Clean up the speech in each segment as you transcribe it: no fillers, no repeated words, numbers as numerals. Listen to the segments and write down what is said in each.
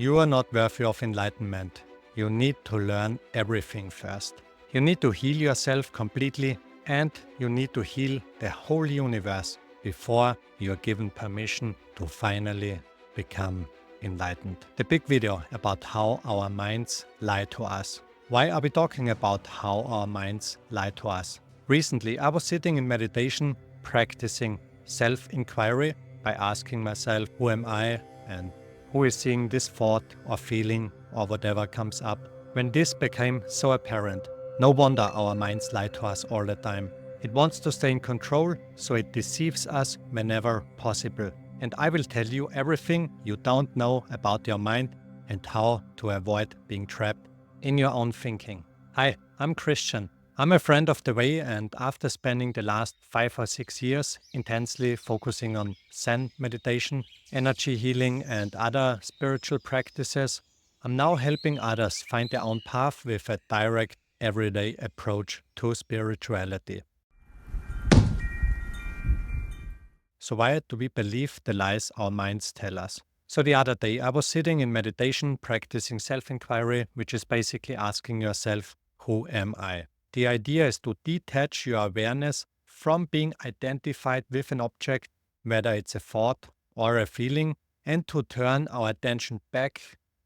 You are not worthy of enlightenment. You need to learn everything first. You need to heal yourself completely, and you need to heal the whole universe before you are given permission to finally become enlightened. The big video about how our minds lie to us. Why are we talking about how our minds lie to us? Recently, I was sitting in meditation, practicing self-inquiry by asking myself, who am I and who is seeing this thought or feeling or whatever comes up. When this became so apparent, no wonder our minds lie to us all the time. It wants to stay in control, so it deceives us whenever possible. And I will tell you everything you don't know about your mind and how to avoid being trapped in your own thinking. Hi, I'm Christian. I'm a friend of the way, and after spending the last 5 or 6 years intensely focusing on Zen meditation, energy healing and other spiritual practices, I'm now helping others find their own path with a direct, everyday approach to spirituality. So why do we believe the lies our minds tell us? So the other day I was sitting in meditation practicing self-inquiry, which is basically asking yourself, who am I? The idea is to detach your awareness from being identified with an object, whether it's a thought or a feeling, and to turn our attention back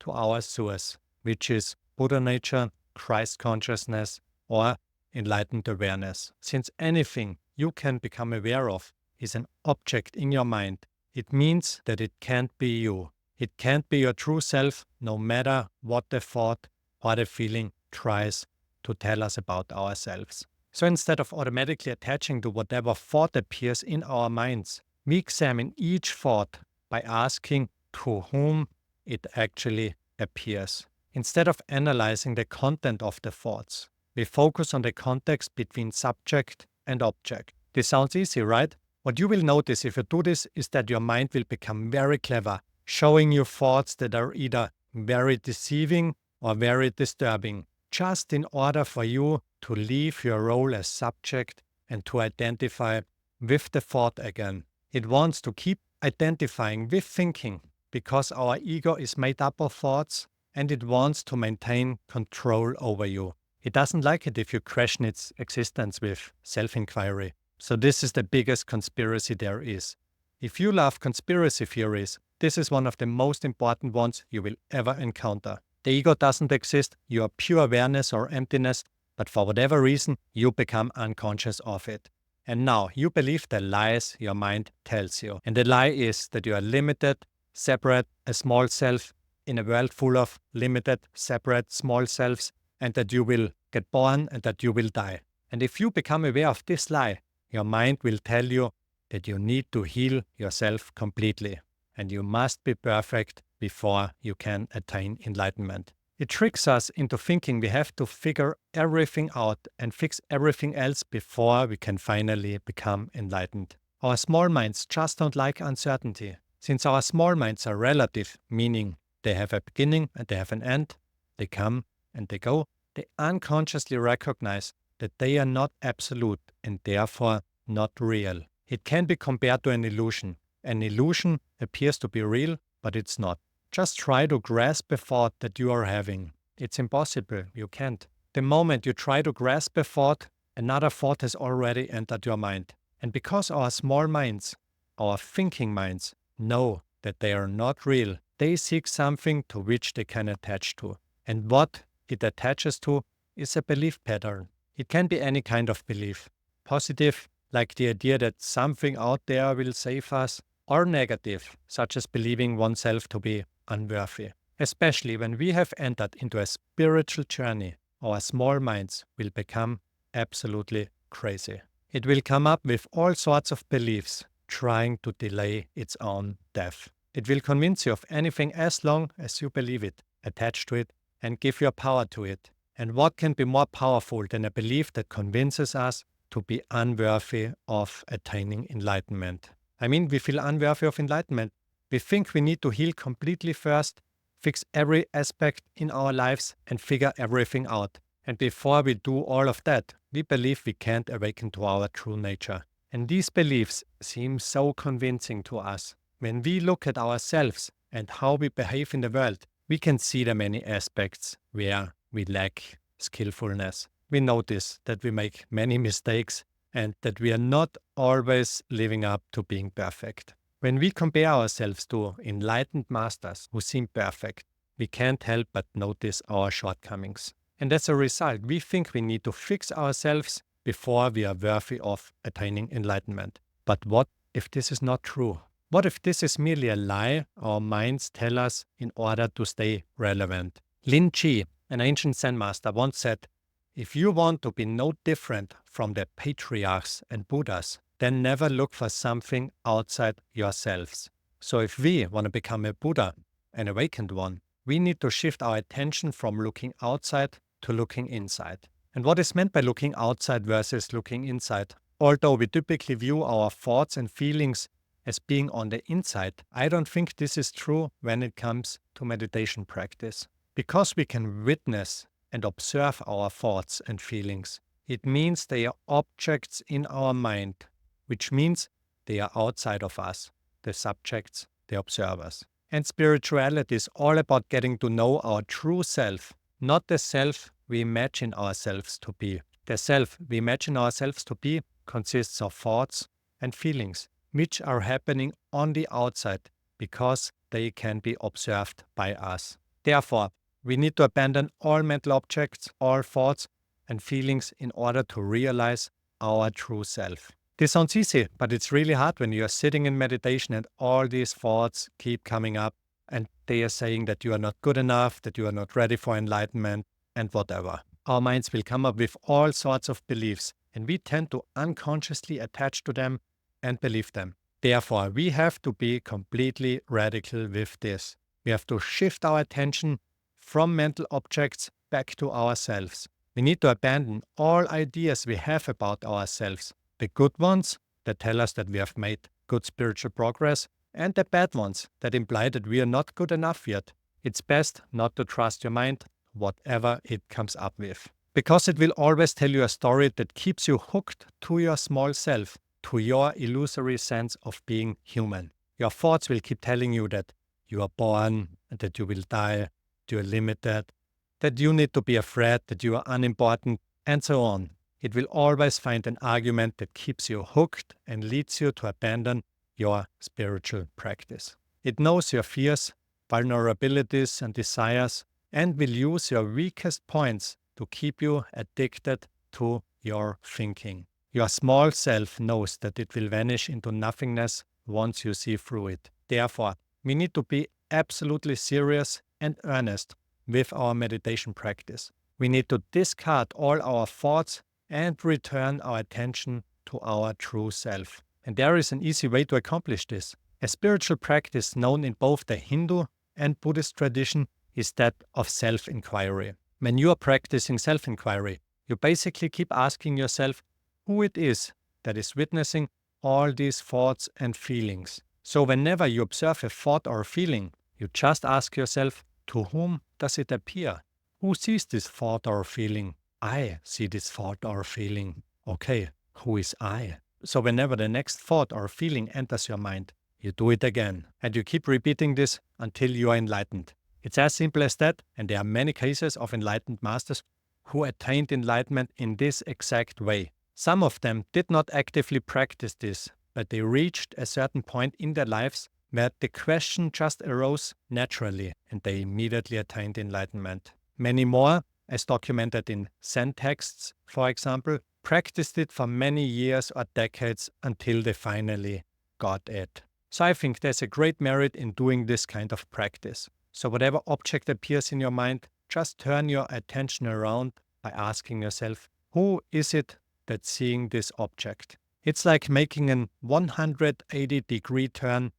to our source, which is Buddha nature, Christ consciousness, or enlightened awareness. Since anything you can become aware of is an object in your mind, it means that it can't be you. It can't be your true self, no matter what the thought or the feeling tries to tell us about ourselves. So instead of automatically attaching to whatever thought appears in our minds, we examine each thought by asking to whom it actually appears. Instead of analyzing the content of the thoughts, we focus on the context between subject and object. This sounds easy, right? What you will notice if you do this is that your mind will become very clever, showing you thoughts that are either very deceiving or very disturbing, just in order for you to leave your role as subject and to identify with the thought again. It wants to keep identifying with thinking because our ego is made up of thoughts, and it wants to maintain control over you. It doesn't like it if you question its existence with self-inquiry. So this is the biggest conspiracy there is. If you love conspiracy theories, this is one of the most important ones you will ever encounter. The ego doesn't exist, you are pure awareness or emptiness, but for whatever reason, you become unconscious of it. And now you believe the lies your mind tells you. And the lie is that you are limited, separate, a small self in a world full of limited, separate, small selves, and that you will get born and that you will die. And if you become aware of this lie, your mind will tell you that you need to heal yourself completely, and you must be perfect before you can attain enlightenment. It tricks us into thinking we have to figure everything out and fix everything else before we can finally become enlightened. Our small minds just don't like uncertainty. Since our small minds are relative, meaning they have a beginning and they have an end, they come and they go, they unconsciously recognize that they are not absolute and therefore not real. It can be compared to an illusion. An illusion appears to be real, but it's not. Just try to grasp a thought that you are having. It's impossible, you can't. The moment you try to grasp a thought, another thought has already entered your mind. And because our small minds, our thinking minds, know that they are not real, they seek something to which they can attach to. And what it attaches to is a belief pattern. It can be any kind of belief. Positive, like the idea that something out there will save us, or negative, such as believing oneself to be unworthy. Especially when we have entered into a spiritual journey, our small minds will become absolutely crazy. It will come up with all sorts of beliefs, trying to delay its own death. It will convince you of anything as long as you believe it, attach to it, and give your power to it. And what can be more powerful than a belief that convinces us to be unworthy of attaining enlightenment? I mean, we feel unworthy of enlightenment. We think we need to heal completely first, fix every aspect in our lives, and figure everything out. And before we do all of that, we believe we can't awaken to our true nature. And these beliefs seem so convincing to us. When we look at ourselves and how we behave in the world, we can see the many aspects where we lack skillfulness. We notice that we make many mistakes and that we are not always living up to being perfect. When we compare ourselves to enlightened masters who seem perfect, we can't help but notice our shortcomings. And as a result, we think we need to fix ourselves before we are worthy of attaining enlightenment. But what if this is not true? What if this is merely a lie our minds tell us in order to stay relevant? Lin Chi, an ancient Zen master, once said, "If you want to be no different from the patriarchs and Buddhas, then never look for something outside yourselves." So if we want to become a Buddha, an awakened one, we need to shift our attention from looking outside to looking inside. And what is meant by looking outside versus looking inside? Although we typically view our thoughts and feelings as being on the inside, I don't think this is true when it comes to meditation practice. Because we can witness and observe our thoughts and feelings, it means they are objects in our mind, which means they are outside of us, the subjects, the observers. And spirituality is all about getting to know our true self, not the self we imagine ourselves to be. The self we imagine ourselves to be consists of thoughts and feelings, which are happening on the outside because they can be observed by us. Therefore, we need to abandon all mental objects, all thoughts and feelings in order to realize our true self. This sounds easy, but it's really hard when you are sitting in meditation and all these thoughts keep coming up and they are saying that you are not good enough, that you are not ready for enlightenment, and whatever. Our minds will come up with all sorts of beliefs, and we tend to unconsciously attach to them and believe them. Therefore, we have to be completely radical with this. We have to shift our attention from mental objects back to ourselves. We need to abandon all ideas we have about ourselves. The good ones that tell us that we have made good spiritual progress, and the bad ones that imply that we are not good enough yet. It's best not to trust your mind, whatever it comes up with. Because it will always tell you a story that keeps you hooked to your small self, to your illusory sense of being human. Your thoughts will keep telling you that you are born, and that you will die, that you are limited, that you need to be afraid, that you are unimportant, and so on. It will always find an argument that keeps you hooked and leads you to abandon your spiritual practice. It knows your fears, vulnerabilities, and desires, and will use your weakest points to keep you addicted to your thinking. Your small self knows that it will vanish into nothingness once you see through it. Therefore, we need to be absolutely serious and earnest with our meditation practice. We need to discard all our thoughts and return our attention to our true self. And there is an easy way to accomplish this. A spiritual practice known in both the Hindu and Buddhist tradition is that of self-inquiry. When you are practicing self-inquiry, you basically keep asking yourself who it is that is witnessing all these thoughts and feelings. So whenever you observe a thought or a feeling, you just ask yourself, to whom does it appear? Who sees this thought or feeling? I see this thought or feeling. Okay, who is I? So whenever the next thought or feeling enters your mind, you do it again. And you keep repeating this until you are enlightened. It's as simple as that, and there are many cases of enlightened masters who attained enlightenment in this exact way. Some of them did not actively practice this, but they reached a certain point in their lives where the question just arose naturally, and they immediately attained enlightenment. Many more, as documented in Zen texts, for example, practiced it for many years or decades until they finally got it. So I think there's a great merit in doing this kind of practice. So whatever object appears in your mind, just turn your attention around by asking yourself, who is it that's seeing this object? It's like making an 180-degree turn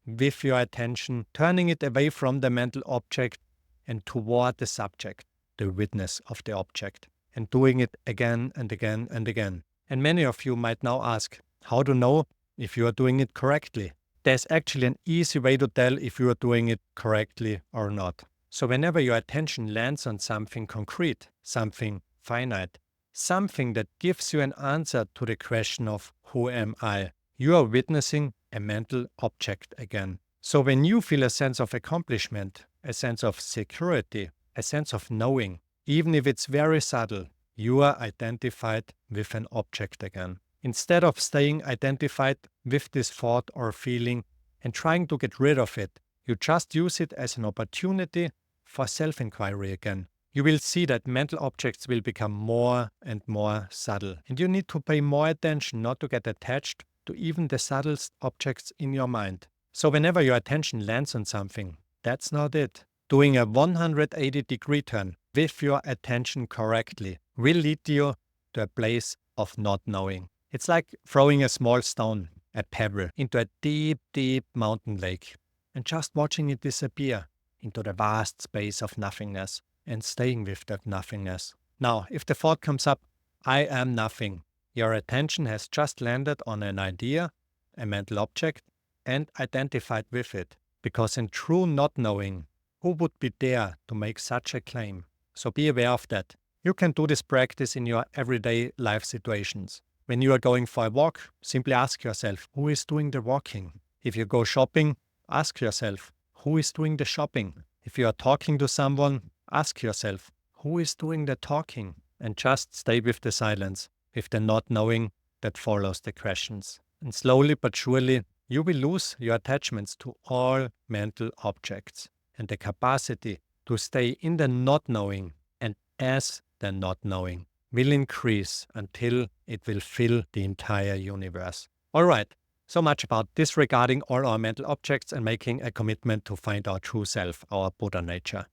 with your attention, turning it away from the mental object and toward the subject, the witness of the object, and doing it again and again and again. And many of you might now ask, how to know if you are doing it correctly? There's actually an easy way to tell if you are doing it correctly or not. So whenever your attention lands on something concrete, something finite, something that gives you an answer to the question of who am I, you are witnessing a mental object again. So when you feel a sense of accomplishment, a sense of security, a sense of knowing. Even if it's very subtle, you are identified with an object again. Instead of staying identified with this thought or feeling and trying to get rid of it, you just use it as an opportunity for self-inquiry again. You will see that mental objects will become more and more subtle. And you need to pay more attention not to get attached to even the subtlest objects in your mind. So whenever your attention lands on something, that's not it. Doing a 180-degree turn with your attention correctly will lead you to a place of not knowing. It's like throwing a small stone, a pebble, into a deep, deep mountain lake and just watching it disappear into the vast space of nothingness and staying with that nothingness. Now, if the thought comes up, I am nothing, your attention has just landed on an idea, a mental object, and identified with it. Because in true not knowing, who would be there to make such a claim? So be aware of that. You can do this practice in your everyday life situations. When you are going for a walk, simply ask yourself, who is doing the walking? If you go shopping, ask yourself, who is doing the shopping? If you are talking to someone, ask yourself, who is doing the talking? And just stay with the silence, with the not knowing that follows the questions. And slowly but surely, you will lose your attachments to all mental objects and the capacity to stay in the not knowing and as the not knowing will increase until it will fill the entire universe. All right, so much about disregarding all our mental objects and making a commitment to find our true self, our Buddha nature.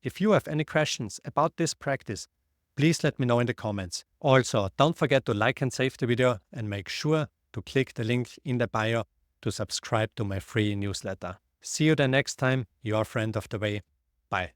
If you have any questions about this practice, please let me know in the comments. Also, don't forget to like and save the video and make sure to click the link in the bio to subscribe to my free newsletter. See you the next time, your friend of the way. Bye.